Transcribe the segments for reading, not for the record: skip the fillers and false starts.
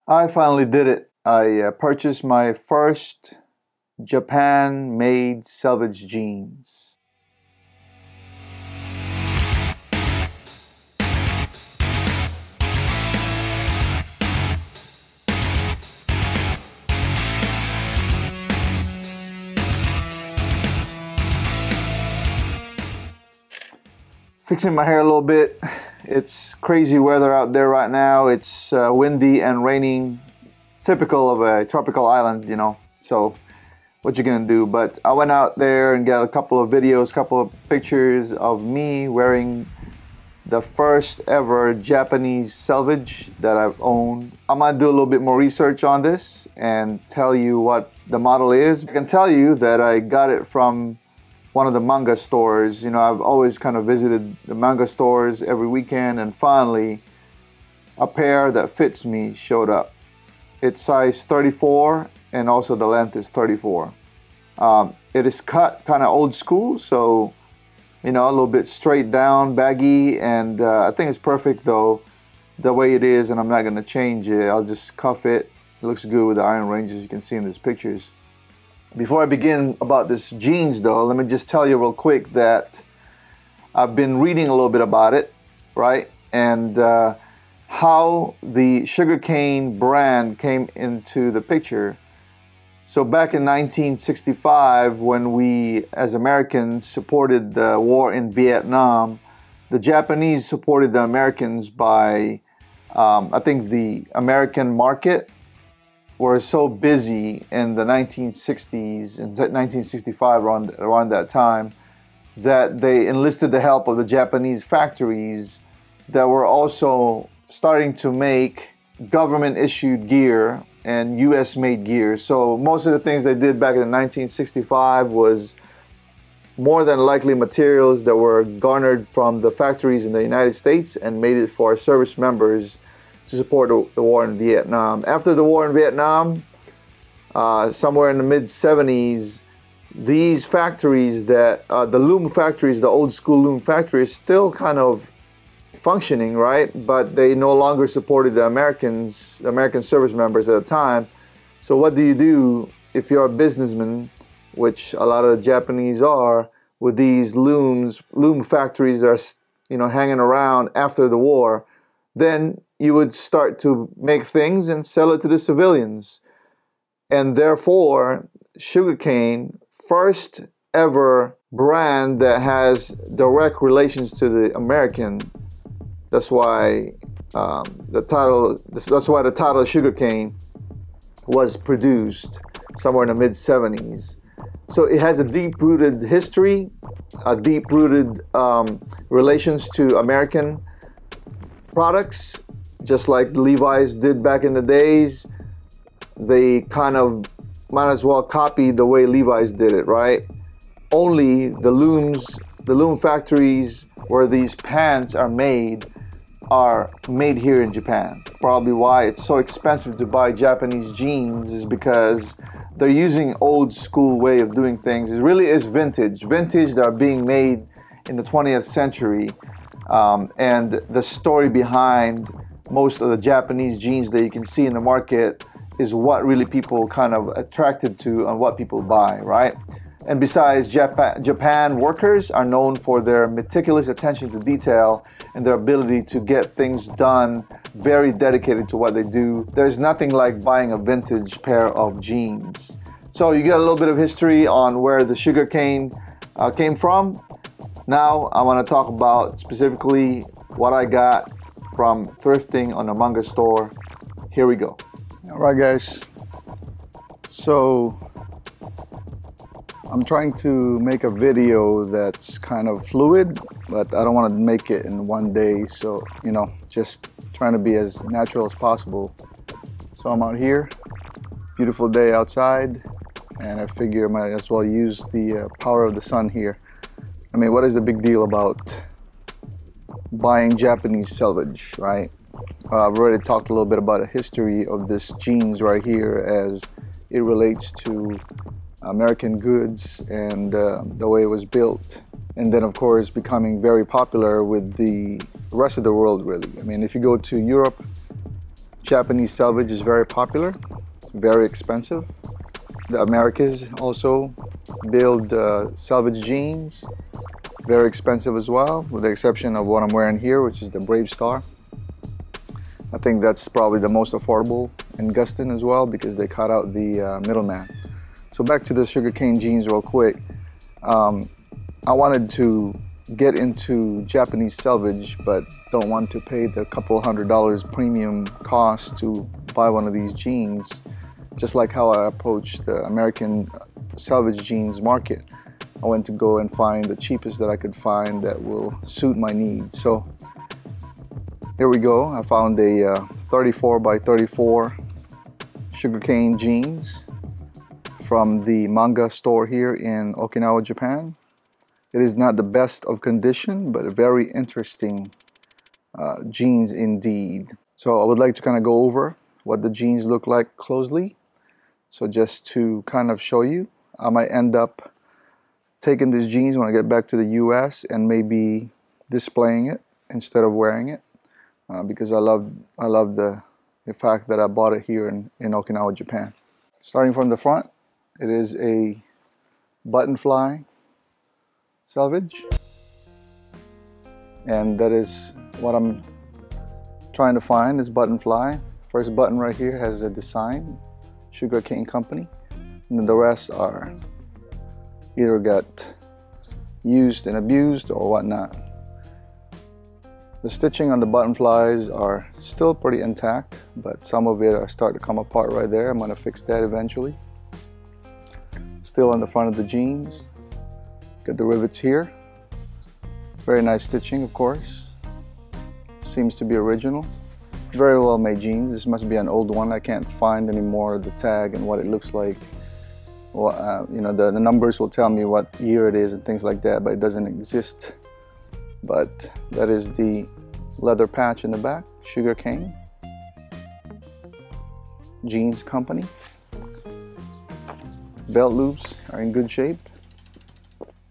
I finally did it. I purchased my first Japan-made Selvedge jeans. Fixing my hair a little bit. It's crazy weather out there right now. It's windy and raining, typical of a tropical island, you know. So what you gonna do? But I went out there and got a couple of videos, couple of pictures of me wearing the first ever Japanese Selvedge that I've owned. I'm gonna do a little bit more research on this and tell you what the model is. I can tell you that I got it from one of the manga stores. You know, I've always kind of visited the manga stores every weekend, and finally a pair that fits me showed up. It's size 34 and also the length is 34. It is cut kind of old school, so you know, a little bit straight down, baggy, and I think it's perfect though the way it is, and I'm not gonna change it. I'll just cuff it. It looks good with the iron ranges you can see in these pictures. Before I begin about this jeans though, let me just tell you real quick that I've been reading a little bit about it, right? And how the sugarcane brand came into the picture. So back in 1965, when we as Americans supported the war in Vietnam, the Japanese supported the Americans by, I think the American market were so busy in the 1960s and 1965 around that time that they enlisted the help of the Japanese factories that were also starting to make government issued gear and US made gear. So most of the things they did back in 1965 was more than likely materials that were garnered from the factories in the United States and made it for our service members to support the war in Vietnam. After the war in Vietnam, somewhere in the mid-70s, these factories that, the loom factories, the old school loom factories, still kind of functioning, right? But they no longer supported the American service members at the time. So what do you do if you're a businessman, which a lot of the Japanese are, with these loom factories that are, you know, hanging around after the war? Then you would start to make things and sell it to the civilians. And therefore, sugarcane, first ever brand that has direct relations to the American. That's why the title sugarcane was produced somewhere in the mid-70s. So it has a deep-rooted history, a deep-rooted relations to American products, just like Levi's did back in the days. They kind of might as well copy the way Levi's did it, right? Only the loom factories where these pants are made here in Japan. Probably why it's so expensive to buy Japanese jeans is because they're using old school way of doing things. It really is vintage that are being made in the 20th century. And the story behind most of the Japanese jeans that you can see in the market is what really people kind of attracted to and what people buy, right? And besides, Japan workers are known for their meticulous attention to detail and their ability to get things done, very dedicated to what they do. There's nothing like buying a vintage pair of jeans. So you get a little bit of history on where the sugarcane came from. Now I want to talk about specifically what I got from thrifting on the manga store. Here we go. All right, guys. So I'm trying to make a video that's kind of fluid, but I don't want to make it in one day. So, you know, just trying to be as natural as possible. So I'm out here, beautiful day outside, and I figure I might as well use the power of the sun here. I mean, what is the big deal about buying Japanese Selvedge, right? I've already talked a little bit about the history of this jeans right here as it relates to American goods and the way it was built. And then, of course, becoming very popular with the rest of the world, really. I mean, if you go to Europe, Japanese selvage is very popular, very expensive. The Americans also build selvage jeans, very expensive as well, with the exception of what I'm wearing here, which is the Brave Star. I think that's probably the most affordable in Gustin as well, because they cut out the middleman. So back to the sugarcane jeans real quick. I wanted to get into Japanese selvage, but don't want to pay the couple $100 premium cost to buy one of these jeans. Just like how I approached the American selvage jeans market, I went to go and find the cheapest that I could find that will suit my needs. So here we go. I found a 34 by 34 sugarcane jeans from the manga store here in Okinawa, Japan. It is not the best of condition, but a very interesting jeans indeed. So I would like to kind of go over what the jeans look like closely. So just to kind of show you, I might end up taking these jeans when I get back to the US and maybe displaying it instead of wearing it, because I love the fact that I bought it here in Okinawa, Japan. Starting from the front, it is a button fly selvage, and that is what I'm trying to find, is button fly. First button right here has a design, Sugarcane Company, and then the rest are either got used and abused or whatnot. The stitching on the button flies are still pretty intact, but some of it are starting to come apart right there. I'm going to fix that eventually. Still on the front of the jeans, got the rivets here. Very nice stitching, of course. Seems to be original. Very well made jeans. This must be an old one. I can't find anymore the tag and what it looks like. Well, you know, the numbers will tell me what year it is and things like that, but it doesn't exist. But that is the leather patch in the back, Sugarcane Jeans Company. Belt loops are in good shape.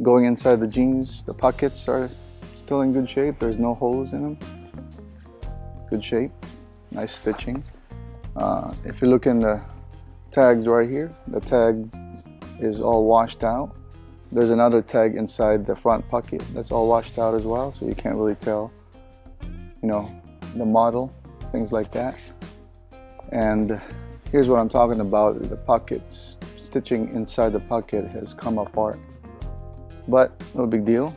Going inside the jeans, the pockets are still in good shape. There's no holes in them. Good shape. Nice stitching. If you look in the tags right here, the tag is all washed out. There's another tag inside the front pocket that's all washed out as well, so you can't really tell, you know, the model, things like that. And here's what I'm talking about. The pockets, stitching inside the pocket has come apart, but no big deal.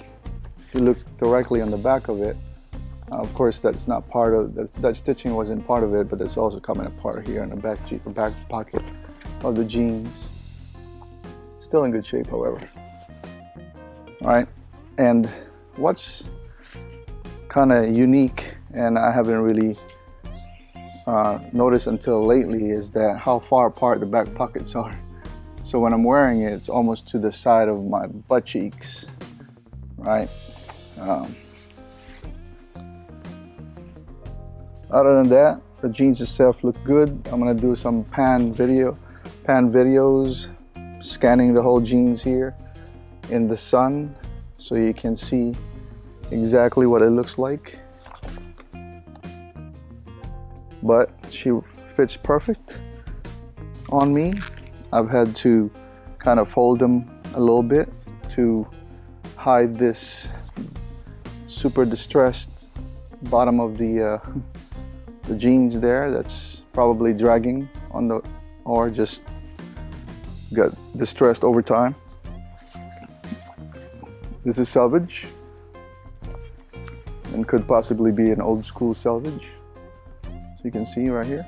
If you look directly on the back of it, of course that's not part of that stitching wasn't part of it, but it's also coming apart here in the back pocket of the jeans. Still in good shape, however. All right, and what's kind of unique, and I haven't really noticed until lately, is that how far apart the back pockets are. So when I'm wearing it, it's almost to the side of my butt cheeks, right? Other than that, the jeans itself look good. I'm gonna do some pan videos, scanning the whole jeans here in the sun so you can see exactly what it looks like. But she fits perfect on me. I've had to kind of fold them a little bit to hide this super distressed bottom of the jeans there that's probably dragging on the, or just got distressed over time. This is selvage and could possibly be an old school selvage. So you can see right here.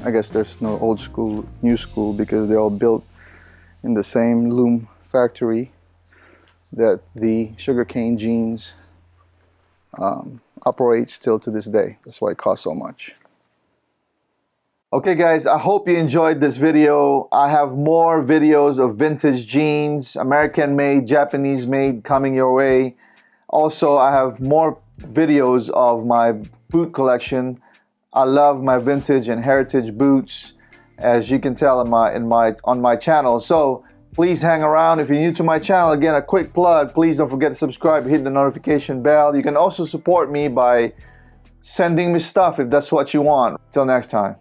I guess there's no old school, new school, because they're all built in the same loom factory that the sugarcane jeans operates still to this day. That's why it costs so much. Okay guys, I hope you enjoyed this video. I have more videos of vintage jeans, American made, Japanese made, coming your way. Also, I have more videos of my boot collection. I love my vintage and heritage boots, as you can tell on my channel. So please hang around. If you're new to my channel, again, a quick plug, please don't forget to subscribe, hit the notification bell. You can also support me by sending me stuff if that's what you want. Till next time.